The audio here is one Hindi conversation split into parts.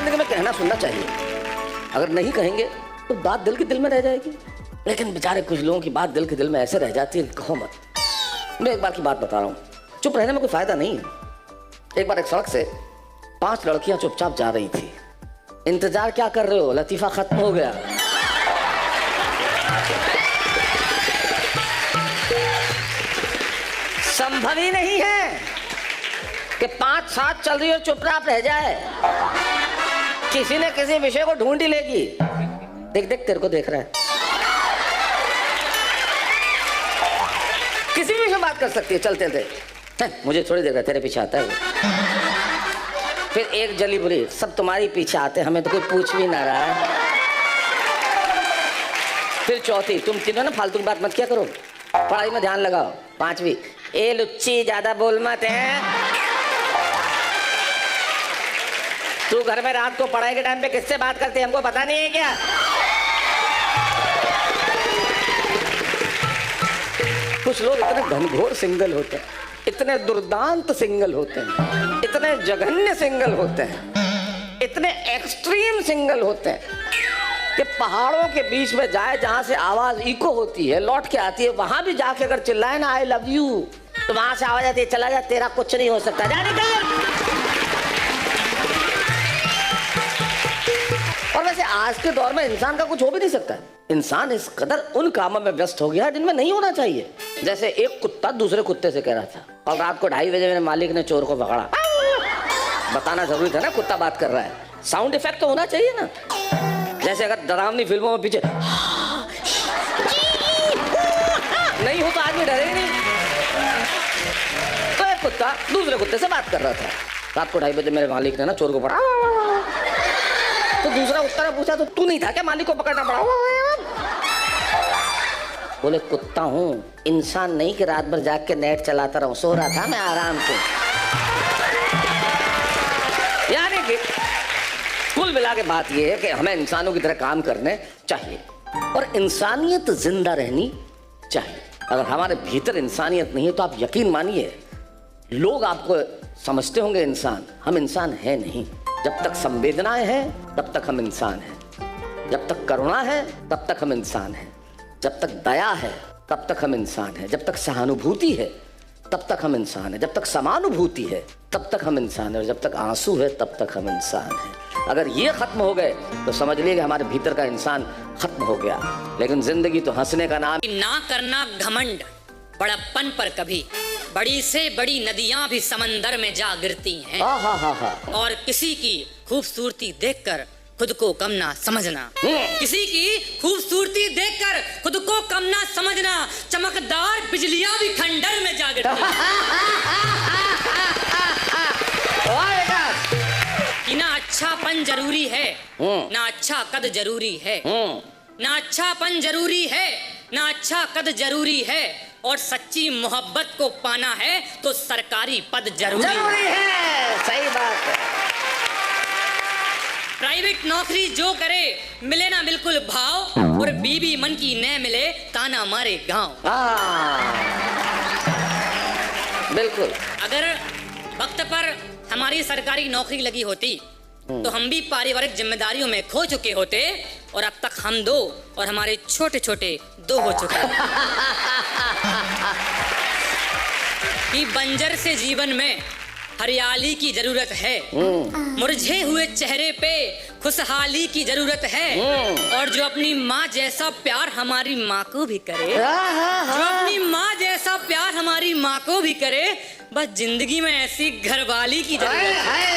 जिंदगी में कहना सुनना चाहिए, अगर नहीं कहेंगे तो बात दिल के दिल में रह जाएगी। लेकिन बेचारे कुछ लोगों की बात दिल के दिल में ऐसे रह जाती है कि कहो मत। मैं एक बार की बात बता रहा हूँ, चुप रहने में कोई फायदा नहीं है। एक बार एक सड़क से 5 लड़कियां चुपचाप जा रही थी। इंतजार क्या कर रहे हो, लतीफा खत्म हो गया। संभव ही नहीं है कि 5-7 चल रही हो चुपचाप रह जाए। किसी न किसी विषय को ढूंढ ही लेगी। देख देख तेरे को देख रहा है, किसी भी विषय बात कर सकती है। चलते थे, मुझे थोड़ी देर तेरे पीछे आता है वो। फिर एक जली बुरी, सब तुम्हारी पीछे आते, हमें तो कोई पूछ भी ना रहा है। फिर चौथी, तुम तीनों ना फालतू की बात मत किया करो, पढ़ाई में ध्यान लगाओ। 5वीं, ए लुच्ची ज्यादा बोल मत है। तू घर में रात को पढ़ाई के टाइम पे किससे बात करती है, हमको पता नहीं है क्या? कुछ लोग इतने घनघोर सिंगल होते हैं, इतने दुर्दांत सिंगल होते हैं, इतने जघन्य सिंगल होते हैं, इतने एक्सट्रीम सिंगल होते हैं कि पहाड़ों के बीच में जाए जहां से आवाज इको होती है, लौट के आती है, वहां भी जाके अगर चिल्लाए ना आई लव यू, तो वहां से आवाज आती है चला जा, तेरा कुछ नहीं हो सकता, जा निकल। और वैसे आज के दौर में इंसान का कुछ हो भी नहीं सकता। इंसान इस कदर उन कामों में व्यस्त हो गया है जिनमें नहीं होना चाहिए। जैसे एक कुत्ता दूसरे कुत्ते से कह रहा था, और रात को 2:30 बजे मेरे मालिक ने चोर को पकड़ा। बताना जरूरी था ना कुत्ता बात कर रहा है, साउंड इफेक्ट तो होना चाहिए ना। जैसे अगर डरावनी फिल्मों में पीछे नहीं हो तो आदमी डरे नहीं। तो एक कुत्ता दूसरे कुत्ते से बात कर रहा था, रात को 2:30 बजे मेरे मालिक ने ना चोर को पकड़ा। तो दूसरा कुत्ता ने पूछा, तो तू नहीं था क्या मालिक को पकड़ना पड़ा? बोले कुत्ता हूँ, इंसान नहीं कि रात भर जाग के नेट चलाता रहूं, सो रहा था मैं आराम से। यानी कि कुल मिला के बात यह है कि हमें इंसानों की तरह काम करने चाहिए और इंसानियत जिंदा रहनी चाहिए। अगर हमारे भीतर इंसानियत नहीं है तो आप यकीन मानिए लोग आपको समझते होंगे इंसान, हम इंसान है नहीं। जब तक संवेदनाएं हैं तब तक हम इंसान हैं, जब तक करुणा है तब तक हम इंसान हैं, जब तक दया है तब तक हम इंसान हैं, जब तक सहानुभूति है तब तक हम इंसान हैं, जब तक समानुभूति है तब तक हम इंसान हैं, और जब तक आंसू है तब तक हम इंसान हैं। अगर ये खत्म हो गए तो समझ लीजिए कि हमारे भीतर का इंसान खत्म हो गया। लेकिन जिंदगी तो हंसने का नाम। ना करना घमंड बड़प्पन पर कभी, बड़ी से बड़ी नदियां भी समंदर में जा गिरती हैं। और किसी की खूबसूरती देखकर खुद को कम ना समझना, किसी की खूबसूरती देखकर खुद को कम ना समझना, चमकदार बिजलियां भी खंडर में जा गिरती हैं। कि ना अच्छापन जरूरी है, ना अच्छा कद जरूरी है, ना अच्छापन जरूरी है, ना अच्छा कद जरूरी है, और सच्ची मोहब्बत को पाना है तो सरकारी पद जरूरी है। सही बात है। प्राइवेट नौकरी जो करे मिले ना बिल्कुल भाव, और बीबी मन की न मिले ताना मारे गांव। बिल्कुल। अगर वक्त पर हमारी सरकारी नौकरी लगी होती तो हम भी पारिवारिक जिम्मेदारियों में खो चुके होते, और अब तक हम 2 और हमारे छोटे छोटे 2 हो चुके। कि बंजर से जीवन में हरियाली की जरूरत है, मुरझे हुए चेहरे पे खुशहाली की जरूरत है, और जो अपनी माँ जैसा प्यार हमारी माँ को भी करे, जो अपनी माँ जैसा प्यार हमारी माँ को भी करे, बस जिंदगी में ऐसी घरवाली की जरूरत है।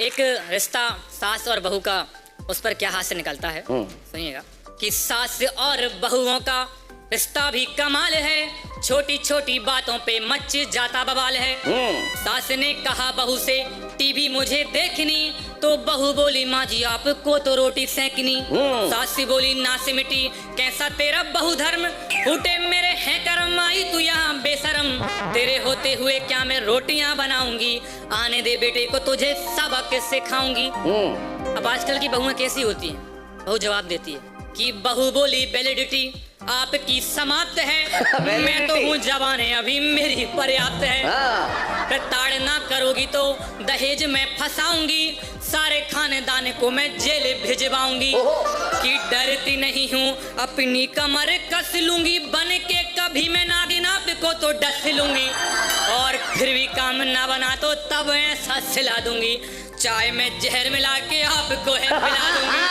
एक रिश्ता सास और बहू का, उस पर क्या हास्य निकलता है सुनिएगा। कि सास और बहुओं का रिश्ता भी कमाल है, छोटी छोटी बातों पे मच जाता बवाल है। सास ने कहा बहू से टीवी मुझे देखनी, तो बहू बोली माँ जी आपको तो रोटी सेकनी। सास बोली ना सिमटी कैसा तेरा बहु धर्म, फूटे मेरे हैं कर्म, आई तू यहाँ बेशरम, तेरे होते हुए क्या मैं रोटियां बनाऊंगी, आने दे बेटे को तुझे सबक सिखाऊंगी। अब आजकल की बहुएं कैसी होती हैं? बहू जवाब देती है कि बहू बोली वैलिडिटी, आपकी समाप्त है। मैं तो हूँ जवाने अभी मेरी पर्याप्त है। प्रताड़ना करोगी तो दहेज में फंसाऊंगी, सारे खानदान को मैं जेल भिजवाऊंगी। कि डरती नहीं हूँ अपनी कमर कस लूंगी, बन के कभी मैं नागिन आपको तो डस लूंगी। और फिर भी काम ना बना तो तब ऐसा सिला दूंगी, चाय में जहर मिला के आपको है पिला दूंगी।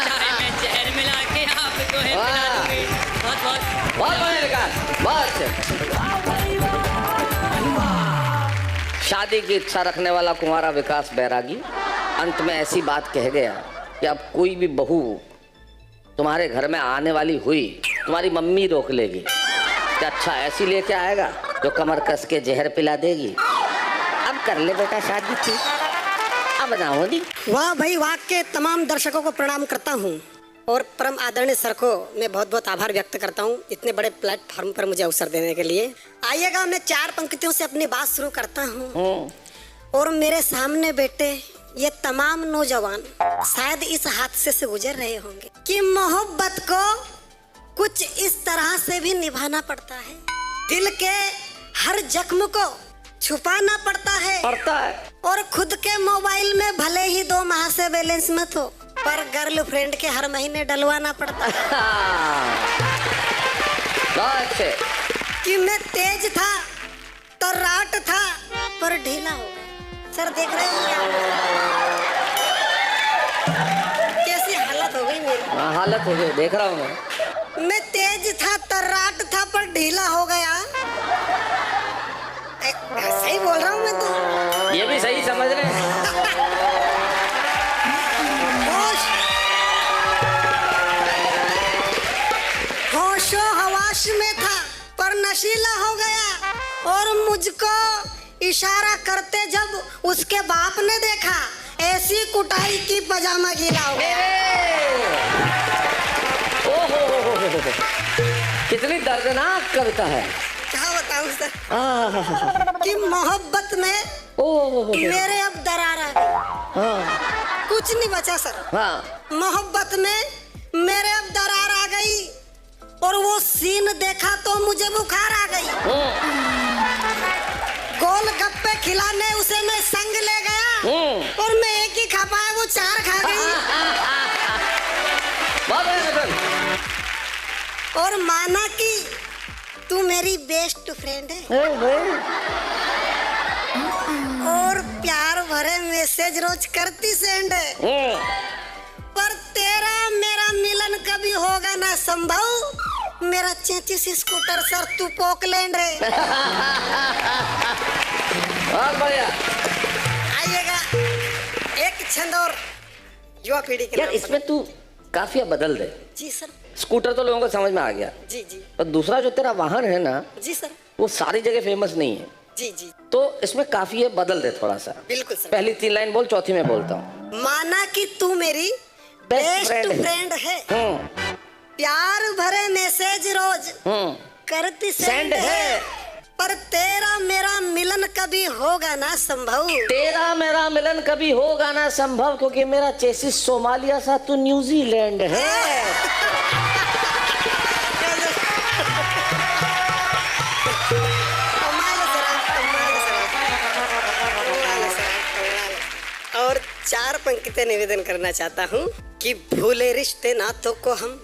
चाय में जहर मिला के आपको है पिला दूंगी। शादी की इच्छा रखने वाला कुंवारा विकास बैरागी अंत में ऐसी बात कह गया कि अब कोई भी बहू तुम्हारे घर में आने वाली हुई, तुम्हारी मम्मी रोक लेगी कि अच्छा ऐसी लेके आएगा जो कमर कस के जहर पिला देगी। अब कर ले बेटा शादी थी, अब ना होगी। वाह भाई वाह के तमाम दर्शकों को प्रणाम करता हूँ और परम आदरणीय सर को मैं बहुत बहुत आभार व्यक्त करता हूँ इतने बड़े प्लेटफॉर्म पर मुझे अवसर देने के लिए। आइएगा, मैं 4 पंक्तियों से अपनी बात शुरू करता हूँ। और मेरे सामने बैठे ये तमाम नौजवान शायद इस हादसे से गुजर रहे होंगे कि मोहब्बत को कुछ इस तरह से भी निभाना पड़ता है, दिल के हर जख्म को छुपाना पड़ता है और खुद के मोबाइल में भले ही 2 माह से बैलेंस मत हो, पर गर्लफ्रेंड के हर महीने डलवाना पड़ता है। कि मैं तेज था तो राट था पर ढीला हो गया। सर देख रहे हो कैसी हालत हो गई मेरी? हालत हो गई, देख रहा हूँ मैं तेज था तो राट था पर ढीला हो गया। सही बोल रहा हूँ मैं तो? ये भी सही समझ रहे हैं। होशो हवाश में था पर नशीला हो गया। और मुझको इशारा करते जब उसके बाप ने देखा, ऐसी कुटाई की पजामा गीला हो गया। कितनी दर्दनाक कविता है। क्या बताऊं सर कि मोहब्बत में मेरे अब दरार आ गई। कुछ नहीं बचा सर। मोहब्बत में मेरे अब दरार आ गई और वो सीन देखा तो मुझे बुखार आ गई। गोलगप्पे खिलाने उसे मैं संग ले गया और मैं एक ही खा पाया, वो 4 खा गई। और माना कि तू मेरी बेस्ट फ्रेंड है और प्यार भरे मैसेज रोज करती सेंड है, पर तेरा मेरा मिलन कभी होगा ना संभव। मेरा 33 स्कूटर सर तू पोकलैंड है। बढ़िया। आइएगा एक छंद और युवा पीढ़ी के यार, इसमें तू काफी बदल दे। जी सर। स्कूटर तो लोगों को समझ में आ गया। जी जी। और दूसरा जो तेरा वाहन है ना, जी सर, वो सारी जगह फेमस नहीं है। जी जी। तो इसमें काफी है, बदल दे थोड़ा सा। बिल्कुल सर। पहली 3 लाइन बोल, चौथी में बोलता हूँ। माना कि तू मेरी बेस्ट फ्रेंड है, प्यार भरे मैसेज रोज करती सेंड है, पर तेरा मेरा मिलन कभी होगा ना संभव। तेरा मेरा मिलन कभी होगा ना संभव, क्योंकि मेरा चेसिस सोमालिया सा तू न्यूजीलैंड है। और 4 पंक्तियां निवेदन करना चाहता हूँ कि भूले रिश्ते नातों को हम,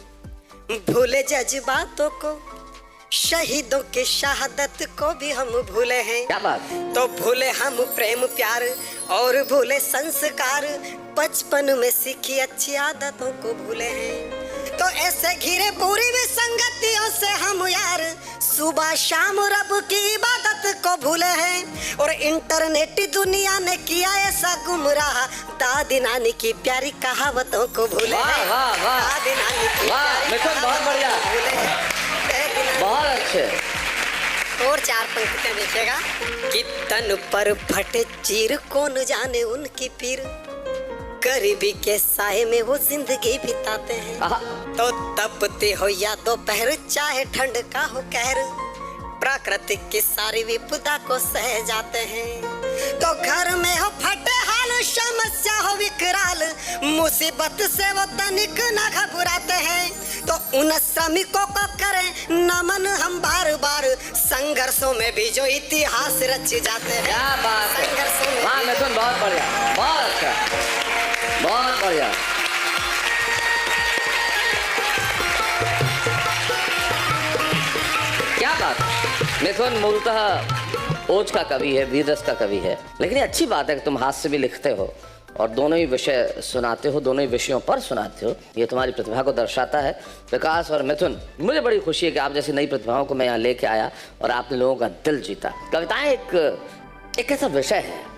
भूले जज्बातों को, शहीदों की शहादत को भी हम भूले हैं। क्या बात? तो भूले हम प्रेम प्यार और भूले संस्कार, बचपन में सीखी अच्छी आदतों को भूले हैं। तो ऐसे घिरे पूरी भी संगतियों से हम यार, सुबह शाम रब की इबादत को भूले हैं। और इंटरनेटी दुनिया ने किया ऐसा गुमराह, दादी नानी की प्यारी कहावतों को भूले हैं। दादी नानी की बहुत बढ़िया, बहुत अच्छे। और 4 पंक्तियां देखिएगा कि तन पर फटे चीर कौन जाने उनकी पीर, गरीबी के साए में वो जिंदगी बिताते हैं। तो तपते हो या दोपहर, चाहे ठंड का हो कहर, प्राकृतिक की सारी विपदा को सह जाते हैं। तो घर में हो फटे हाल, शमशान समस्या हो विकराल, मुसीबत से वो तनिक न घबराते हैं, तो उन श्रमिकों को करें नमन हम बार बार, संघर्षों में भी जो इतिहास रच जाते हैं। क्या बात है, संघर्षों में हाँ मिथुन बहुत बढ़िया, बहुत अच्छा, बहुत बढ़िया। क्या बात है, मिथुन मूलतः ओज का कवि है, वीर रस का कवि है, लेकिन ये अच्छी बात है कि तुम हास्य भी लिखते हो और दोनों ही विषय सुनाते हो, दोनों ही विषयों पर सुनाते हो। ये तुम्हारी प्रतिभा को दर्शाता है। विकास और मिथुन, मुझे बड़ी खुशी है कि आप जैसी नई प्रतिभाओं को मैं यहाँ लेके आया और आपने लोगों का दिल जीता। कविताएं एक ऐसा विषय है